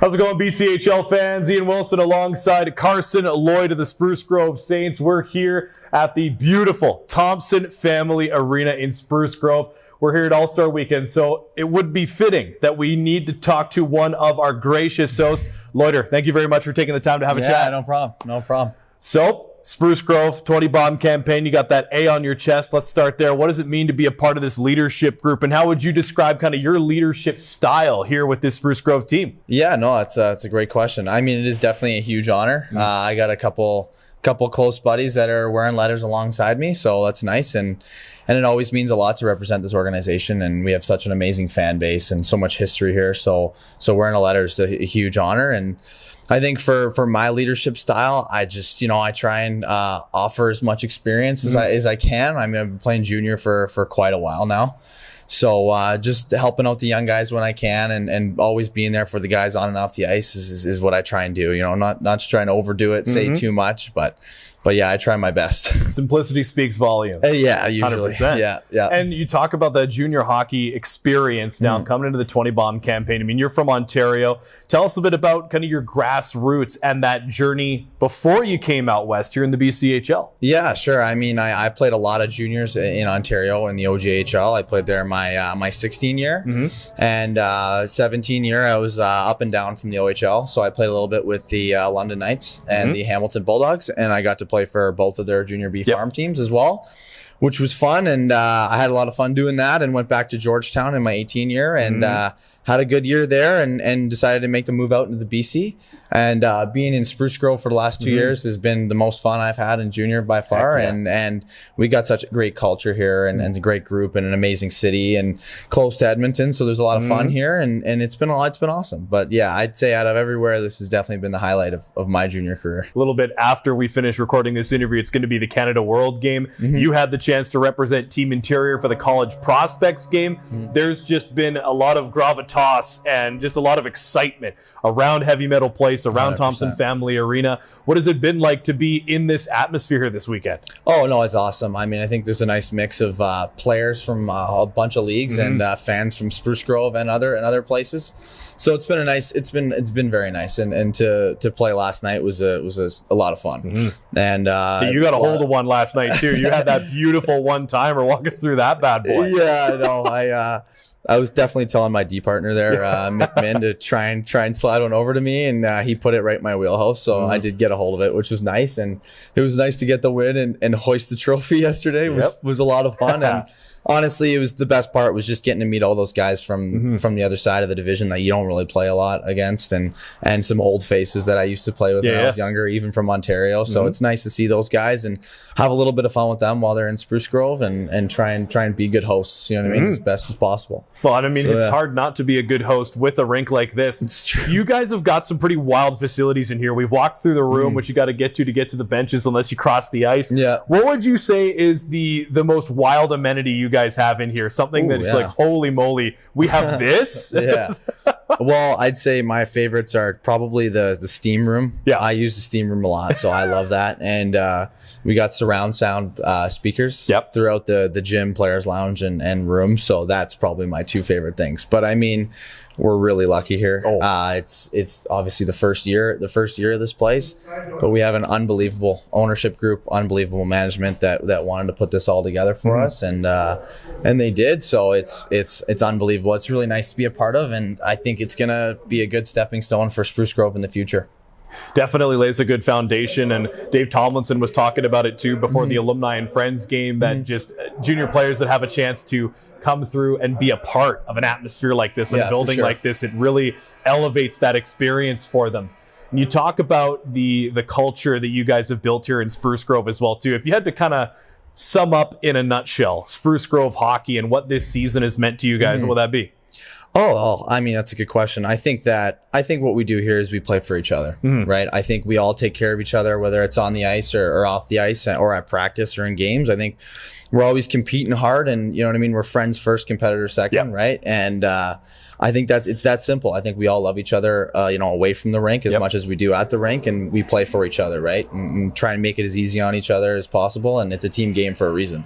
How's it going, BCHL fans? Ian Wilson alongside Carson Lloyd of the Spruce Grove Saints. We're here at the beautiful Thompson Family Arena in Spruce Grove. We're here at All-Star Weekend, so it would be fitting that we need to talk to one of our gracious hosts. Lloyd, thank you very much for taking the time to have a chat. Yeah, no problem. So, Spruce Grove 20 bomb campaign, you got that A on your chest. Let's start there. What does it mean to be a part of this leadership group, and how would you describe kind of your leadership style here with this Spruce Grove team? Yeah, no, it's a great question. I mean, it is definitely a huge honor. I got a couple close buddies that are wearing letters alongside me, so that's nice, and it always means a lot to represent this organization, and we have such an amazing fan base and so much history here, so wearing a letter is a huge honor. And I think for my leadership style, I just, I try and offer as much experience as I can. I mean, I've been playing junior for quite a while now. So just helping out the young guys when I can, and always being there for the guys on and off the ice is what I try and do. Not just trying to overdo it, say too much, but yeah, I try my best. Simplicity speaks volumes. Yeah, usually. 100%. Yeah. And you talk about that junior hockey experience now coming into the 20 bomb campaign. I mean, you're from Ontario. Tell us a bit about kind of your grassroots and that journey before you came out west here in the BCHL. Yeah, sure. I mean, I played a lot of juniors in Ontario in the OJHL. I played there my 16 year and 17 year. I was up and down from the OHL. So I played a little bit with the London Knights and the Hamilton Bulldogs, and I got to play for both of their junior B farm teams as well, which was fun. And I had a lot of fun doing that, and went back to Georgetown in my 18 year and had a good year there, and decided to make the move out into the BC. And being in Spruce Grove for the last 2 years has been the most fun I've had in junior by far. Yeah. And we got such a great culture here, and a great group, and an amazing city, and close to Edmonton. So there's a lot of fun here, and it's been awesome. But yeah, I'd say out of everywhere, this has definitely been the highlight of my junior career. A little bit after we finish recording this interview, it's going to be the Canada World Game. You had the chance to represent Team Interior for the College Prospects game. There's just been a lot of gravitas and just a lot of excitement around Heavy Metal Place, around 100%. Thompson Family Arena. What has it been like to be in this atmosphere here this weekend? Oh, no, it's awesome. I mean, I think there's a nice mix of players from a bunch of leagues and fans from Spruce Grove and other places. So it's been very nice, and to play last night was a lot of fun. And you got a hold of one last night too. You had that beautiful one timer. Walk us through that bad boy. Yeah, no, I was definitely telling my D partner there, Mick Min, to try and slide one over to me, and he put it right in my wheelhouse. So I did get a hold of it, which was nice, and it was nice to get the win and hoist the trophy yesterday. It was a lot of fun, and honestly, it was the best part was just getting to meet all those guys from the other side of the division that you don't really play a lot against, and some old faces that I used to play with when I was younger, even from Ontario. So it's nice to see those guys and have a little bit of fun with them while they're in Spruce Grove, and try and be good hosts, you know what I mean, as best as possible. Well, I mean, it's hard not to be a good host with a rink like this. It's true. You guys have got some pretty wild facilities in here. We've walked through the room, which you got to get to the benches unless you cross the ice. Yeah. What would you say is the most wild amenity you guys have in here? Something that's like, holy moly, we have this? Yeah. Well, I'd say my favorites are probably the steam room. Yeah. I use the steam room a lot, so I love that. And we got surround sound speakers throughout the gym, players lounge, and room. So that's probably my two favorite things. But I mean, we're really lucky here. It's obviously the first year of this place, but we have an unbelievable ownership group, unbelievable management that wanted to put this all together for us, and they did. So it's unbelievable. It's really nice to be a part of, and I think it's gonna be a good stepping stone for Spruce Grove in the future. Definitely lays a good foundation, and Dave Tomlinson was talking about it too before the Alumni and Friends game, that just junior players that have a chance to come through and be a part of an atmosphere like this, and building like this, it really elevates that experience for them. And you talk about the culture that you guys have built here in Spruce Grove as well too. If you had to kind of sum up in a nutshell Spruce Grove hockey and what this season has meant to you guys, what would that be? Oh, I mean, that's a good question. I think what we do here is we play for each other, right? I think we all take care of each other, whether it's on the ice or off the ice, or at practice or in games. I think we're always competing hard, and you know what I mean? We're friends first, competitors second, right? And I think it's that simple. I think we all love each other, away from the rink as much as we do at the rink, and we play for each other, right? And try and make it as easy on each other as possible. And it's a team game for a reason.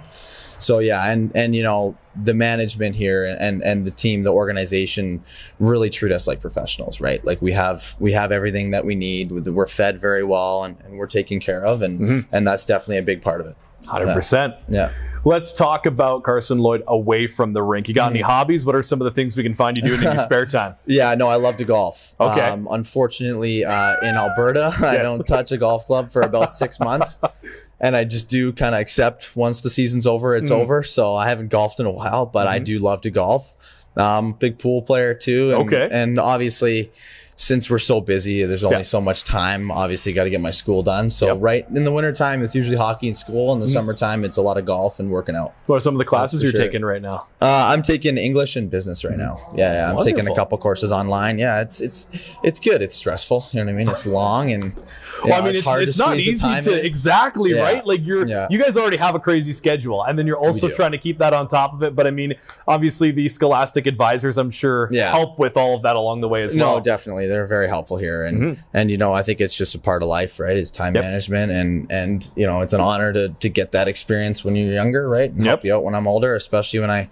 So yeah, and you know, the management here and the team, the organization really treat us like professionals, right? Like we have everything that we need. We're fed very well and we're taken care of, and that's definitely a big part of it. 100%. Yeah. Let's talk about Carson Lloyd away from the rink. You got any hobbies? What are some of the things we can find you doing in your spare time? Yeah, no, I love to golf. Okay. Unfortunately, in Alberta, I don't touch a golf club for about 6 months. And I just do kind of accept once the season's over, it's over. So I haven't golfed in a while, but I do love to golf. Big pool player too. And, and obviously, since we're so busy, there's only so much time. Obviously, got to get my school done. So right in the wintertime, it's usually hockey and school. In the summertime, it's a lot of golf and working out. What are some of the classes you're taking right now? I'm taking English and business right now. Yeah, I'm taking a couple courses online. Yeah, it's good. It's stressful. You know what I mean? It's long and well, I mean, it's not easy to right? Like you guys already have a crazy schedule, and then you're also trying to keep that on top of it. But I mean, obviously, the Scholastic advisors, I'm sure, help with all of that along the way as well. No, definitely, they're very helpful here, and you know, I think it's just a part of life, right? It's time management, and you know, it's an honor to get that experience when you're younger, right? And help you out when I'm older, especially when I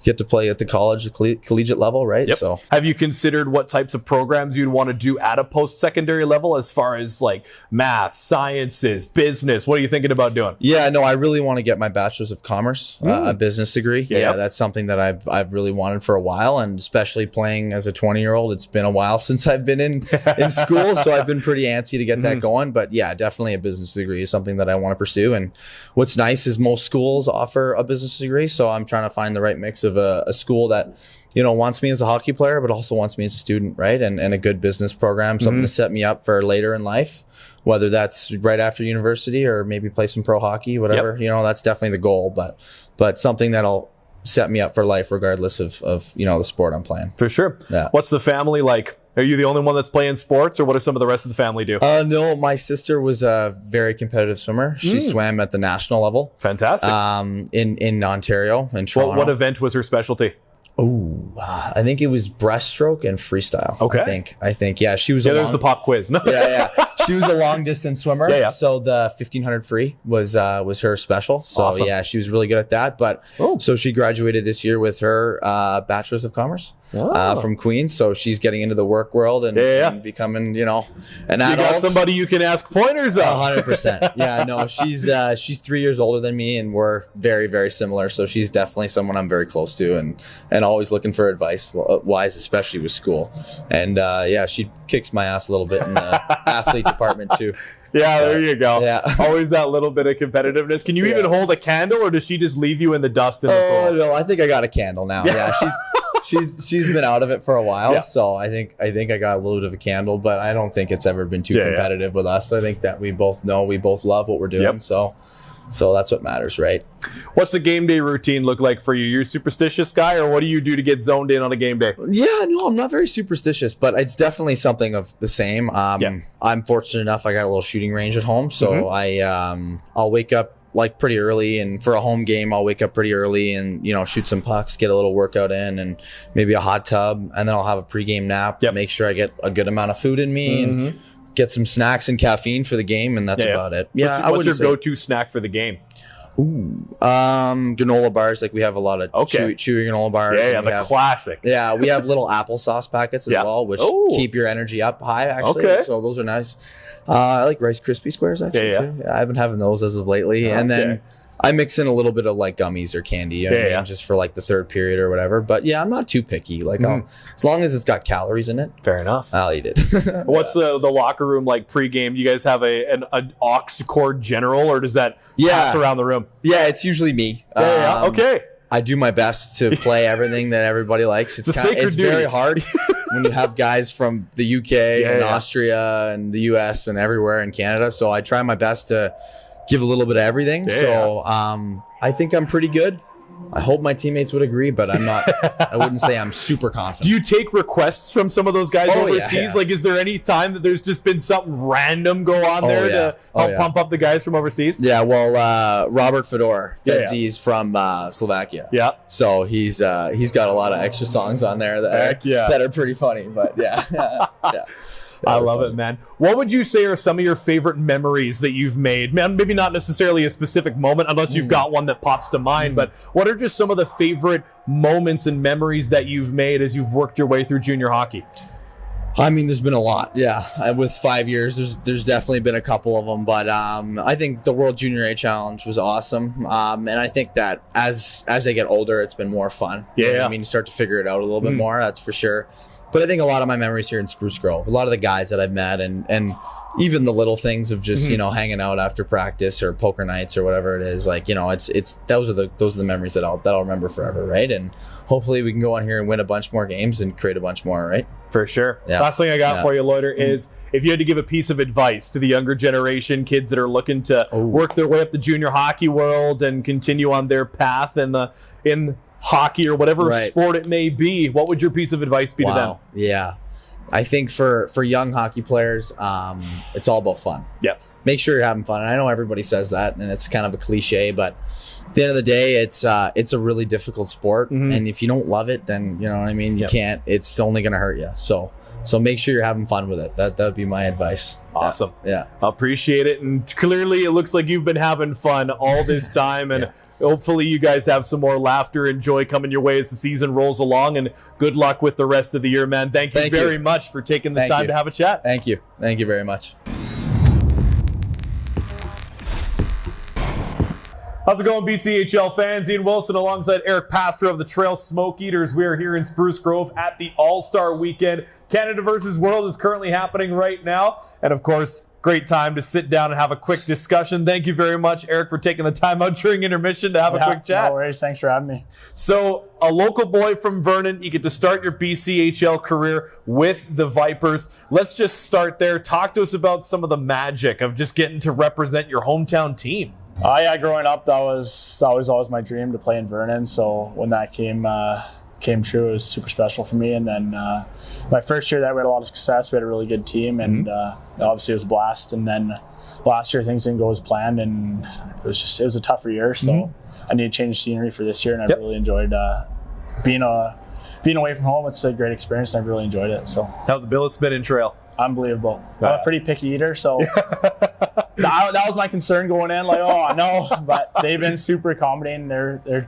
get to play at the collegiate level, right? So have you considered what types of programs you'd want to do at a post-secondary level as far as like math, sciences, business? What are you thinking about doing? Yeah, no, I really want to get my bachelor's of commerce, a business degree. Yeah, that's something that I've really wanted for a while, and especially playing as a 20-year-old, it's been a while since I've been in school, so I've been pretty antsy to get that going. But yeah, definitely a business degree is something that I want to pursue. And what's nice is most schools offer a business degree, so I'm trying to find the right mix of a school that, you know, wants me as a hockey player, but also wants me as a student, right? And a good business program, something to set me up for later in life, whether that's right after university or maybe play some pro hockey, whatever, you know, that's definitely the goal, but something that'll set me up for life regardless of, you know, the sport I'm playing. For sure. Yeah. What's the family like? Are you the only one that's playing sports, or what do some of the rest of the family do? No, my sister was a very competitive swimmer. She swam at the national level. Fantastic. In Ontario, in Toronto. What event was her specialty? Oh, I think it was breaststroke and freestyle. Okay. I think. Yeah, she was. There's the pop quiz. No. Yeah. She was a long distance swimmer. Yeah. So the 1500 free was her special. So awesome. Yeah, she was really good at that. But so she graduated this year with her bachelor's of commerce from Queens. So she's getting into the work world and becoming, you know, an adult. You got somebody you can ask pointers of. 100%. Yeah, no, she's 3 years older than me, and we're very, very similar. So she's definitely someone I'm very close to, and always looking for advice wise, especially with school. And she kicks my ass a little bit in the athlete department too. Yeah, there you go. Yeah. Always that little bit of competitiveness. Can you even hold a candle, or does she just leave you in the dust in the pool? Oh, no, I think I got a candle now. Yeah, she's been out of it for a while, so I think I got a little bit of a candle, but I don't think it's ever been too competitive with us. I think that we both love what we're doing, so that's what matters, right? What's the game day routine look like for you? You're a superstitious guy, or what do you do to get zoned in on a game day? Yeah, no, I'm not very superstitious, but it's definitely something of the same. I'm fortunate enough, I got a little shooting range at home, so I'll wake up like pretty early, and for a home game, I'll wake up pretty early and, you know, shoot some pucks, get a little workout in, and maybe a hot tub, and then I'll have a pregame nap, make sure I get a good amount of food in me, and get some snacks and caffeine for the game, and that's about it. Yeah, what's your go-to snack for the game? Granola bars. Like we have a lot of chewy granola bars. Yeah, the classic. Yeah, we have little applesauce packets as well, which keep your energy up high, actually. So those are nice. I like Rice Krispie Squares, actually, too. Yeah, I've been having those as of lately. And then I mix in a little bit of like gummies or candy, just for like the third period or whatever. But yeah, I'm not too picky. Like as long as it's got calories in it, fair enough, I'll eat it. What's the locker room like pregame? Do you guys have an aux cord general, or does that pass around the room? Yeah, it's usually me. Okay. I do my best to play everything that everybody likes. It's very hard when you have guys from the UK and Austria and the US and everywhere in Canada. So I try my best to give a little bit of everything. I think I'm pretty good. I hope my teammates would agree, but I'm not. I wouldn't say I'm super confident. Do you take requests from some of those guys overseas? Like, is there any time that there's just been something random go on there to help pump up the guys from overseas? Yeah, well, Robert Fedor, Fedzy's from Slovakia. Yeah. So he's got a lot of extra songs on there that are pretty funny. But I love it, man. What would you say are some of your favorite memories that you've made? Man, maybe not necessarily a specific moment, unless you've got one that pops to mind, but what are just some of the favorite moments and memories that you've made as you've worked your way through junior hockey? I mean, there's been a lot. Yeah. With 5 years, there's definitely been a couple of them, but I think the World Junior A Challenge was awesome. And I think that as I get older, it's been more fun. Yeah. You know what I mean, you start to figure it out a little bit more, that's for sure. But I think a lot of my memories here in Spruce Grove, a lot of the guys that I've met and even the little things of just, hanging out after practice or poker nights or whatever it is, like, it's those are the memories that I'll remember forever, right? And hopefully we can go on here and win a bunch more games and create a bunch more, right? For sure. Yeah. Last thing I got for you, Lloyd, is if you had to give a piece of advice to the younger generation, kids that are looking to work their way up the junior hockey world and continue on their path in hockey or whatever sport it may be, what would your piece of advice be to them? Yeah. I think for young hockey players, it's all about fun. Yeah. Make sure you're having fun. And I know everybody says that, and it's kind of a cliche, but at the end of the day, it's a really difficult sport. And if you don't love it, then you know what I mean. You can't. It's only going to hurt you. So make sure you're having fun with it. That would be my advice. Awesome. Yeah. Appreciate it. And clearly, it looks like you've been having fun all this time, and hopefully, you guys have some more laughter and joy coming your way as the season rolls along. And good luck with the rest of the year, man. Thank you very much for taking the time to have a chat. Thank you. Thank you very much. How's it going, BCHL fans? Ian Wilson alongside Erik Pastro of the Trail Smoke Eaters. We are here in Spruce Grove at the All-Star Weekend. Canada versus World is currently happening right now. And of course, great time to sit down and have a quick discussion. Thank you very much, Erik, for taking the time out during intermission to have a quick chat. No worries. Thanks for having me. So, a local boy from Vernon, you get to start your BCHL career with the Vipers. Let's just start there. Talk to us about some of the magic of just getting to represent your hometown team. Growing up, that was always my dream to play in Vernon. So when that came true, it was super special for me. And then my first year that we had a lot of success. We had a really good team, and obviously it was a blast. And then last year things didn't go as planned, and it was a tougher year. So I need to change scenery for this year, and I really enjoyed being away from home. It's a great experience, and I've really enjoyed it. So how the billets been in Trail? Unbelievable. I'm a pretty picky eater, so that was my concern going in. Like, oh no, but they've been super accommodating. They're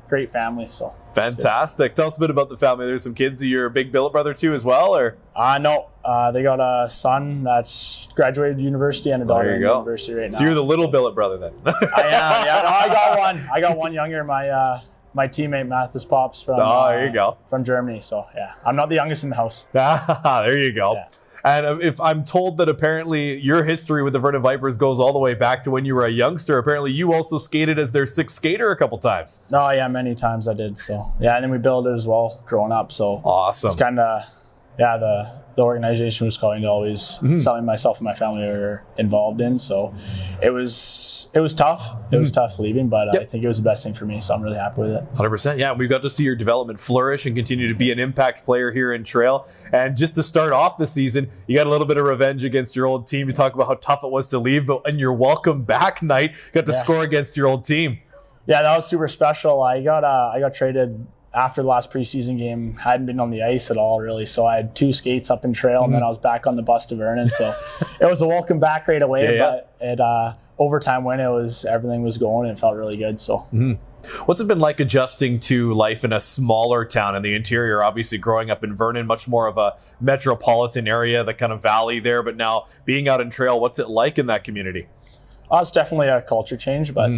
great family. So fantastic. Tell us a bit about the family. There's some kids that you're a big billet brother to as well, or? No. They got a son that's graduated university and a daughter in university right now. So you're the little billet brother then? I am. Yeah, no, I got one. I got one younger. My teammate Mathis Pops from there you go. From Germany. So yeah, I'm not the youngest in the house. There you go. Yeah. And if I'm told that apparently your history with the Vernon Vipers goes all the way back to when you were a youngster, apparently you also skated as their sixth skater a couple times. Oh yeah, many times I did. So yeah, and then we built it as well growing up. So awesome. It's kind of the organization was going to always something myself and my family were involved in. So it was tough. It was tough leaving, but I think it was the best thing for me. So I'm really happy with it. 100%. Yeah, we've got to see your development flourish and continue to be an impact player here in Trail. And just to start off the season, you got a little bit of revenge against your old team. You talk about how tough it was to leave, but in your welcome back night, you got to score against your old team. Yeah, that was super special. I got traded after the last preseason game. Hadn't been on the ice at all, really. So I had 2 skates up in Trail, and then I was back on the bus to Vernon. So it was a welcome back right away. But it overtime when everything was going, and it felt really good. So. What's it been like adjusting to life in a smaller town in the interior? Obviously, growing up in Vernon, much more of a metropolitan area, the kind of valley there. But now being out in Trail, what's it like in that community? It's definitely a culture change, but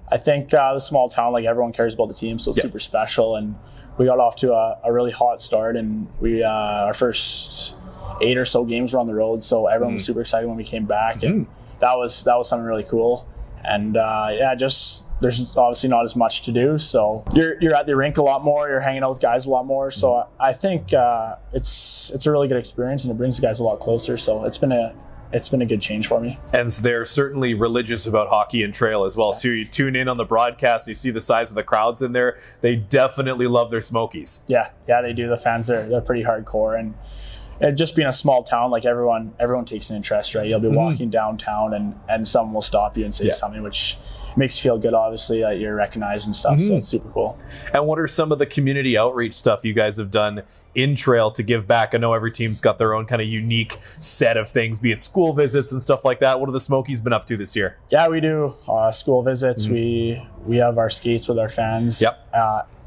I think the small town, like everyone cares about the team, so it's super special. And we got off to a really hot start, and we our first 8 or so games were on the road, so everyone was super excited when we came back, and that was something really cool. And there's obviously not as much to do, so you're at the rink a lot more, you're hanging out with guys a lot more. So I think it's a really good experience, and it brings the guys a lot closer. So it's been a good change for me. And they're certainly religious about hockey and Trail as well, too. You tune in on the broadcast, you see the size of the crowds in there. They definitely love their Smokies. Yeah, they do. The fans, they're pretty hardcore. And it just being a small town, like everyone takes an interest, right? You'll be walking downtown and someone will stop you and say something, which makes you feel good, obviously, that you're recognized and stuff. So it's super cool. And what are some of the community outreach stuff you guys have done in trail to give back? I know every team's got their own kind of unique set of things, be it school visits and stuff like that. What have the Smokies been up to this year? Yeah, we do school visits. We have our skates with our fans.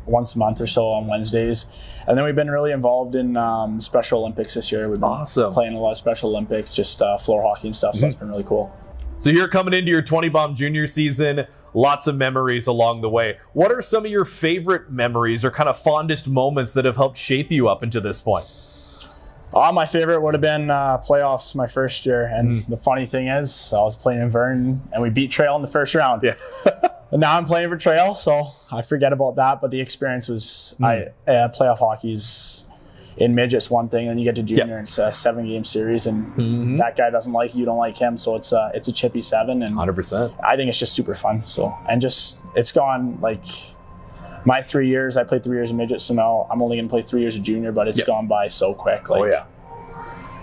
Once a month or so on Wednesdays. And then we've been really involved in Special Olympics this year. We've been playing a lot of Special Olympics, just floor hockey and stuff, so it's been really cool. So you're coming into your 20 bomb junior season, lots of memories along the way. What are some of your favorite memories or kind of fondest moments that have helped shape you up into this point? My favorite would have been playoffs my first year. And the funny thing is, I was playing in Vernon and we beat Trail in the first round. Yeah. And now I'm playing for Trail, so I forget about that. But the experience was, playoff hockey's in midget's one thing, and you get to junior, and it's a 7-game series, and that guy doesn't like you, don't like him, so it's a chippy 7, and 100%. I think it's just super fun. So, and just it's gone like my 3 years. I played 3 years in midget, so now I'm only going to play 3 years of junior, but it's gone by so quick. Like,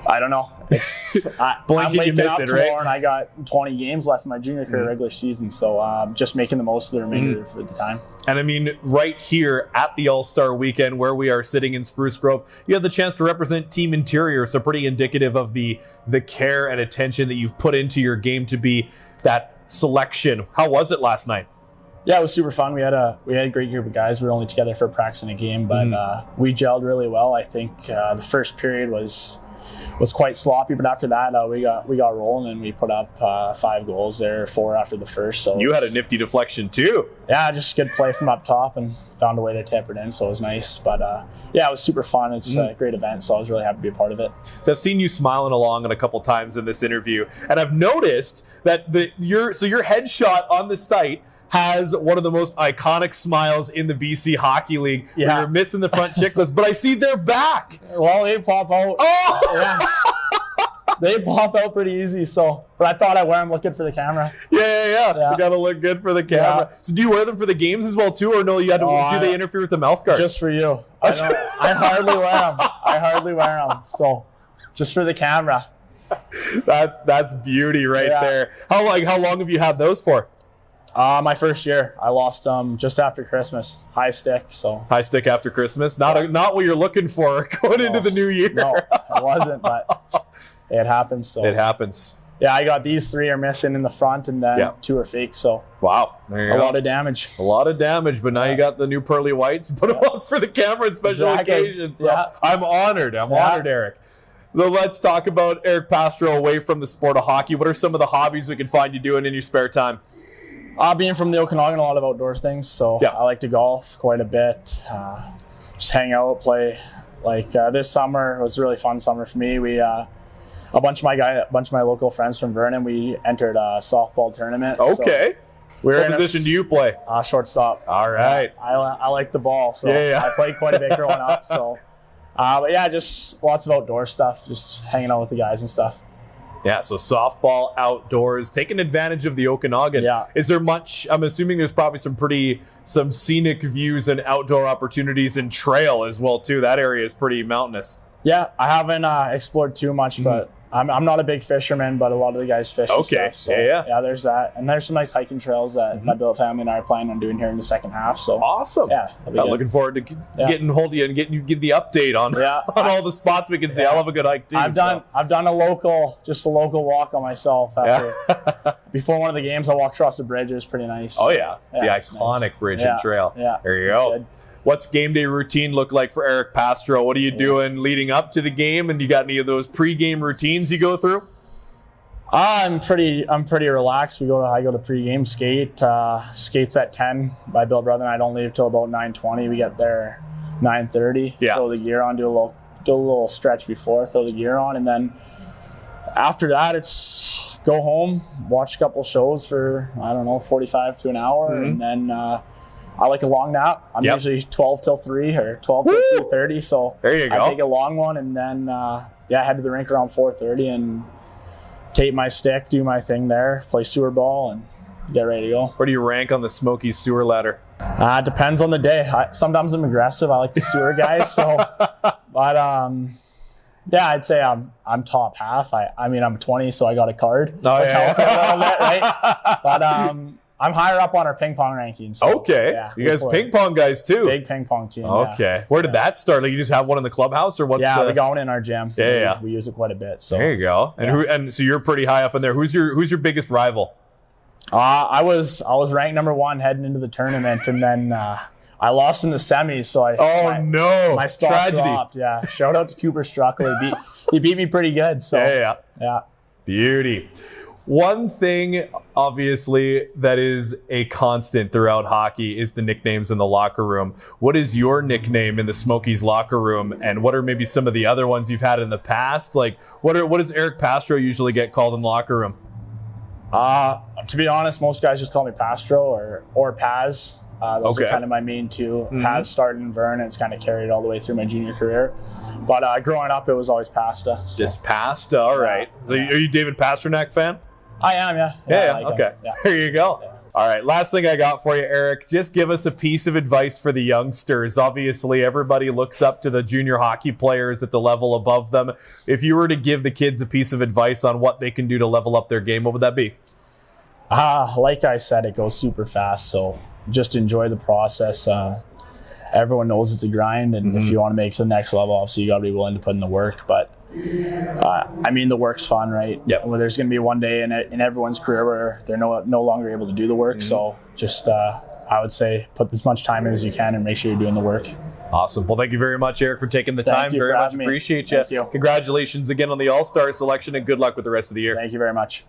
I don't know. It's I'm waking up tomorrow, and I got 20 games left in my junior career regular season, so just making the most of the remainder of the time. And I mean, right here at the All-Star Weekend, where we are sitting in Spruce Grove, you had the chance to represent Team Interior, so pretty indicative of the care and attention that you've put into your game to be that selection. How was it last night? Yeah, it was super fun. We had a great group of guys. We were only together for practice in a game, but we gelled really well. I think the first period was quite sloppy, but after that we got rolling, and we put up 5 goals there, 4 after the first. So you had a nifty deflection too. Yeah, just good play from up top and found a way to tap it in, so it was nice. But yeah, it was super fun. It's a great event, so I was really happy to be a part of it. So I've seen you smiling along a couple times in this interview, and I've noticed that your headshot on the site has one of the most iconic smiles in the BC Hockey League. Yeah. You're missing the front chicklets, but I see they're back. Well, they pop out. Oh! Yeah. They pop out pretty easy, so. But I thought I'd wear them looking for the camera. Yeah. You gotta look good for the camera. Yeah. So do you wear them for the games as well too, or no? You had to. Do they interfere with the mouth guard? Just for you. I hardly wear them. So, just for the camera. That's beauty right there. How long have you had those for? My first year. I lost them just after Christmas. High stick. After Christmas. Not what you're looking for going into the new year. No, it wasn't, but it happens. So it happens. Yeah, I got these 3 are missing in the front, and then 2 are fake. So wow, there you go. A lot of damage. But now you got the new pearly whites. Put them on for the camera on special occasions. So I'm honored. I'm honored, Erik. So let's talk about Erik Pastro away from the sport of hockey. What are some of the hobbies we can find you doing in your spare time? Being from the Okanagan, a lot of outdoors things, so I like to golf quite a bit. Just hang out, play. Like this summer was a really fun summer for me. We a bunch of my local friends from Vernon, we entered a softball tournament. Okay. So what position do you play? Shortstop. All right. I like the ball, so I played quite a bit growing up. So, but yeah, just lots of outdoor stuff, just hanging out with the guys and stuff. Yeah, so softball, outdoors, taking advantage of the Okanagan. Yeah. Is there much, I'm assuming there's probably some scenic views and outdoor opportunities in trail as well, too. That area is pretty mountainous. Yeah, I haven't explored too much, but I'm not a big fisherman, but a lot of the guys fish and stuff. So, yeah, there's that. And there's some nice hiking trails that my billet family and I are planning on doing here in the second half. So awesome. Yeah. Looking forward to getting hold of you and getting you give the update on all the spots we can see. I love a good hike too. I've done a local walk on myself after before one of the games. I walked across the bridge. It was pretty nice. Oh yeah. The iconic bridge and trail. Yeah. There you go. Good. What's game day routine look like for Erik Pastro? What are you doing leading up to the game? And you got any of those pre-game routines you go through? I'm pretty relaxed. I go to pre-game skate. Skates at 10. My Bill brother and I don't leave till about 9:20. We get there 9:30. Yeah. Throw the gear on. Do a little stretch before. Throw the gear on, and then after that, it's go home, watch a couple shows for 45 to an hour, and then. I like a long nap. I'm usually 12 till 3 or 12 till 2:30. So there you go. I take a long one, and then head to the rink around 4:30 and tape my stick, do my thing there, play sewer ball, and get ready to go. Where do you rank on the Smokies sewer ladder? Depends on the day. Sometimes I'm aggressive. I like the sewer guys. So, but I'd say I'm top half. I'm 20, so I got a card. Oh, which helps me a little bit, right? But I'm higher up on our ping pong rankings. So, Okay. yeah, You guys ping pong guys too. Big ping pong team. Okay. Yeah. Where did that start? Like you just have one in the clubhouse or what's Yeah, the... we got one in our gym. Yeah. We use it quite a bit. So There you go. And and so you're pretty high up in there. Who's your biggest rival? I was ranked number 1 heading into the tournament, and then I lost in the semis. So my stock Tragedy. dropped. Yeah. Shout out to Cooper Struckley. He beat me pretty good. So Yeah. Beauty. One thing, obviously, that is a constant throughout hockey is the nicknames in the locker room. What is your nickname in the Smokies locker room, and what are maybe some of the other ones you've had in the past? Like, what does Erik Pastro usually get called in the locker room? To be honest, most guys just call me Pastro or Paz. Those are kind of my main two. Paz started in Vern, and it's kind of carried all the way through my junior career. But growing up, it was always Pasta. So. Just Pasta, all right. So are you a David Pasternak fan? I am, yeah. Yeah, I like okay. him. Yeah. There you go. Yeah. All right, last thing I got for you, Erik. Just give us a piece of advice for the youngsters. Obviously, everybody looks up to the junior hockey players at the level above them. If you were to give the kids a piece of advice on what they can do to level up their game, what would that be? Like I said, it goes super fast, so just enjoy the process. Everyone knows it's a grind, and if you want to make it to the next level, obviously you got to be willing to put in the work. But the work's fun, right? Yep. Well, there's going to be one day in everyone's career where they're no longer able to do the work. So just I would say put as much time in as you can and make sure you're doing the work. Awesome. Well, thank you very much, Erik, for taking the time. Very much appreciate you. Thank you. Congratulations again on the All-Star selection, and good luck with the rest of the year. Thank you very much.